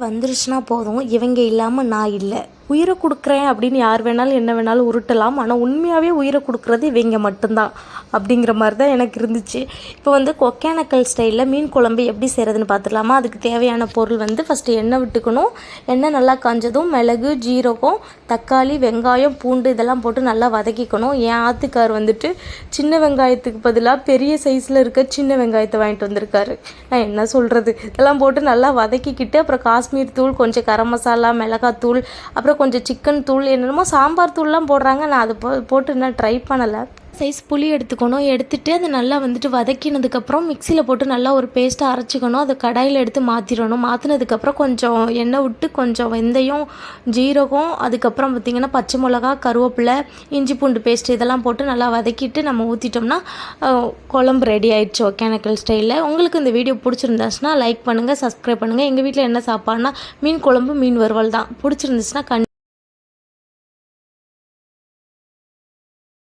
வந்துருச்சுன்னா போதும், இவங்க இல்லாமல் நான் இல்லை, உயிரை கொடுக்குறேன் அப்படின்னு யார் வேணாலும் என்ன வேணாலும் உருட்டலாம். ஆனால் உண்மையாகவே உயிரை கொடுக்குறது இவங்க மட்டும்தான் அப்படிங்கிற மாதிரி தான் எனக்கு இருந்துச்சு. இப்போ வந்து ஒகேனக்கல் ஸ்டைலில் மீன் குழம்பு எப்படி செய்கிறதுன்னு பார்த்துடலாமா? அதுக்கு தேவையான பொருள் வந்து ஃபஸ்ட்டு எண்ணெய் விட்டுக்கணும். எண்ணெய் நல்லா காஞ்சதும் மிளகு, ஜீரகம், தக்காளி, வெங்காயம், பூண்டு இதெல்லாம் போட்டு நல்லா வதக்கிக்கணும். என் ஆத்துக்கார் வந்துட்டு சின்ன வெங்காயத்துக்கு பதிலாக பெரிய சைஸில் இருக்க சின்ன வெங்காயத்தை வாங்கிட்டு வந்திருக்காரு. நான் என்ன சொல்கிறது, இதெல்லாம் போட்டு நல்லா வதக்கிக்கிட்டு அப்புறம் காஷ்மீர் தூள், கொஞ்சம் கரம் மசாலா, மிளகாத்தூள், அப்புறம் கொஞ்சம் சிக்கன் தூள், என்னென்னமோ சாம்பார் தூள்லாம் போடுறாங்க. நான் அதை போட்டு இன்னும் ட்ரை பண்ணலை. சைஸ் புளி எடுத்துக்கணும். எடுத்துகிட்டு அதை நல்லா வந்துட்டு வதக்கினதுக்கப்புறம் மிக்சியில் போட்டு நல்லா ஒரு பேஸ்ட்டை அரைச்சிக்கணும். அதை கடாயில் எடுத்து மாற்றிடணும். மாற்றினதுக்கப்புறம் கொஞ்சம் எண்ணெய் விட்டு கொஞ்சம் வெந்தயம், ஜீரகம், அதுக்கப்புறம் பார்த்திங்கன்னா பச்சை மிளகா, கருவேப்பிலை, இஞ்சி பூண்டு பேஸ்ட் இதெல்லாம் போட்டு நல்லா வதக்கிட்டு நம்ம ஊற்றிட்டோம்னா குழம்பு ரெடி ஆயிடுச்சு ஒகேனக்கல் ஸ்டைலில். உங்களுக்கு இந்த வீடியோ பிடிச்சிருந்தாச்சுன்னா லைக் பண்ணுங்கள், சப்ஸ்கிரைப் பண்ணுங்கள். எங்கள் வீட்டில் என்ன சாப்பாடுனா மீன் குழம்பு, மீன் வறுவல் தான். பிடிச்சிருந்துச்சுன்னா